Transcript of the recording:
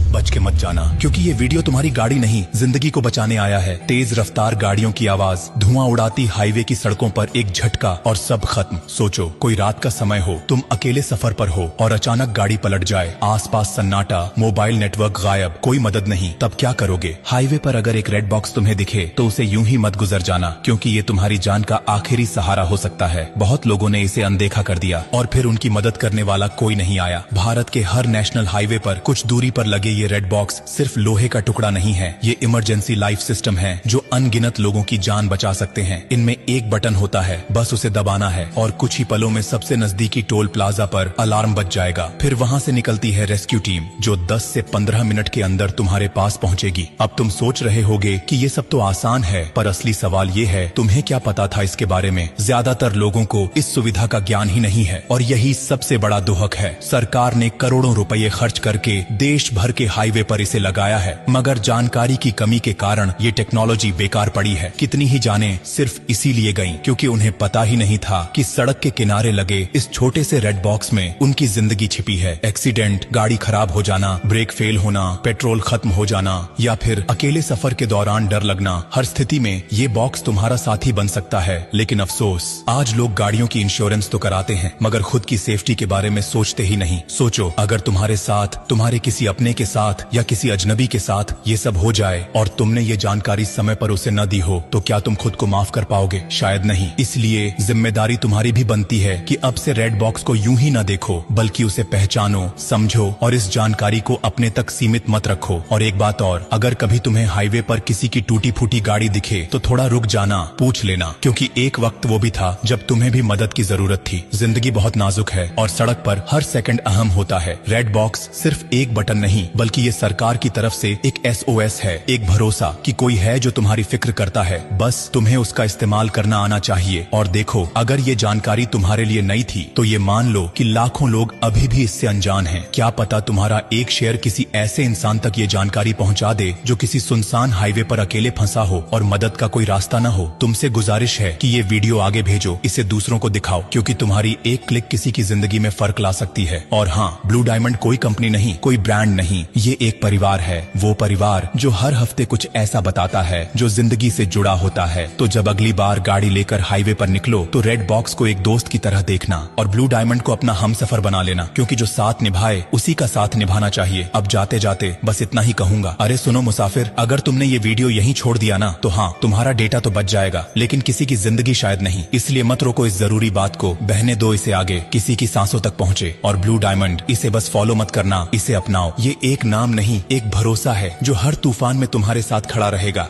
बच के मत जाना, क्योंकि ये वीडियो तुम्हारी गाड़ी नहीं जिंदगी को बचाने आया है। तेज रफ्तार गाड़ियों की आवाज, धुआं उड़ाती हाईवे की सड़कों पर एक झटका और सब खत्म। सोचो कोई रात का समय हो, तुम अकेले सफर पर हो और अचानक गाड़ी पलट जाए, आसपास सन्नाटा, मोबाइल नेटवर्क गायब, कोई मदद नहीं, तब क्या करोगे? हाईवे पर अगर एक रेड बॉक्स तुम्हें दिखे तो उसे यूं ही मत गुजर जाना, क्योंकि ये तुम्हारी जान का आखिरी सहारा हो सकता है। बहुत लोगों ने इसे अनदेखा कर दिया और फिर उनकी मदद करने वाला कोई नहीं आया। भारत के हर नेशनल हाईवे पर कुछ दूरी पर लगे ये रेड बॉक्स सिर्फ लोहे का टुकड़ा नहीं है, ये इमरजेंसी लाइफ सिस्टम है जो अनगिनत लोगों की जान बचा सकते हैं। इनमें एक बटन होता है, बस उसे दबाना है और कुछ ही पलों में सबसे नजदीकी टोल प्लाजा पर अलार्म बज जाएगा। फिर वहाँ से निकलती है रेस्क्यू टीम जो 10 से 15 मिनट के अंदर तुम्हारे पास पहुँचेगी। अब तुम सोच रहे होगे कि ये सब तो आसान है, पर असली सवाल ये है, तुम्हें क्या पता था इसके बारे में? ज्यादातर लोगों को इस सुविधा का ज्ञान ही नहीं है और यही सबसे बड़ा दुहक है। सरकार ने करोड़ों रुपए खर्च करके देश भर के हाईवे पर इसे लगाया है, मगर जानकारी की कमी के कारण ये टेक्नोलॉजी बेकार पड़ी है। कितनी ही जानें सिर्फ इसीलिए गईं क्योंकि उन्हें पता ही नहीं था कि सड़क के किनारे लगे इस छोटे से रेड बॉक्स में उनकी जिंदगी छिपी है। एक्सीडेंट, गाड़ी खराब हो जाना, ब्रेक फेल होना, पेट्रोल खत्म हो जाना या फिर अकेले सफर के दौरान डर लगना, हर स्थिति में ये बॉक्स तुम्हारा साथी बन सकता है। लेकिन अफसोस, आज लोग गाड़ियों की इंश्योरेंस तो कराते हैं मगर खुद की सेफ्टी के बारे में सोचते ही नहीं। सोचो अगर तुम्हारे साथ, तुम्हारे किसी अपने के साथ या किसी अजनबी के साथ ये सब हो जाए और तुमने ये जानकारी समय पर उसे न दी हो, तो क्या तुम खुद को माफ कर पाओगे? शायद नहीं। इसलिए जिम्मेदारी तुम्हारी भी बनती है कि अब से रेड बॉक्स को यूं ही न देखो, बल्कि उसे पहचानो, समझो और इस जानकारी को अपने तक सीमित मत रखो। और एक बात और, अगर कभी तुम्हें हाईवे पर किसी की टूटी फूटी गाड़ी दिखे तो थोड़ा रुक जाना, पूछ लेना, क्योंकि एक वक्त वो भी था जब तुम्हें भी मदद की जरूरत थी। जिंदगी बहुत नाजुक है और सड़क पर हर सेकंड अहम होता है। रेड बॉक्स सिर्फ एक बटन नहीं, बल्कि ये सरकार की तरफ से एक SOS है, एक भरोसा कि कोई है जो तुम्हारी फिक्र करता है। बस तुम्हें उसका इस्तेमाल करना आना चाहिए। और देखो, अगर ये जानकारी तुम्हारे लिए नई थी तो ये मान लो कि लाखों लोग अभी भी इससे अनजान हैं। क्या पता तुम्हारा एक शेयर किसी ऐसे इंसान तक ये जानकारी पहुंचा दे जो किसी सुनसान हाईवे पर अकेले फंसा हो और मदद का कोई रास्ता न हो। तुमसे गुजारिश है कि ये वीडियो आगे भेजो, इसे दूसरों को दिखाओ, क्योंकि तुम्हारी एक क्लिक किसी की जिंदगी में फर्क ला सकती है। और हाँ, ब्लू डायमंड कोई कंपनी नहीं, कोई ब्रांड नहीं, ये एक परिवार है, वो परिवार जो हर हफ्ते कुछ ऐसा बताता है जो जिंदगी से जुड़ा होता है। तो जब अगली बार गाड़ी लेकर हाईवे पर निकलो तो रेड बॉक्स को एक दोस्त की तरह देखना और ब्लू डायमंड को अपना हमसफर बना लेना, क्योंकि जो साथ निभाए उसी का साथ निभाना चाहिए। अब जाते जाते बस इतना ही कहूंगा, अरे सुनो मुसाफिर, अगर तुमने ये वीडियो यहीं छोड़ दिया ना तो हाँ, तुम्हारा डेटा तो बच जाएगा, लेकिन किसी की जिंदगी शायद नहीं। इसलिए मत रोको इस जरूरी बात को, बहने दो इसे आगे, किसी की सांसों तक पहुँचे। और ब्लू डायमंड, इसे बस फॉलो मत करना, इसे अपनाओ। ये एक नाम नहीं, एक भरोसा है जो हर तूफान में तुम्हारे साथ खड़ा रहेगा।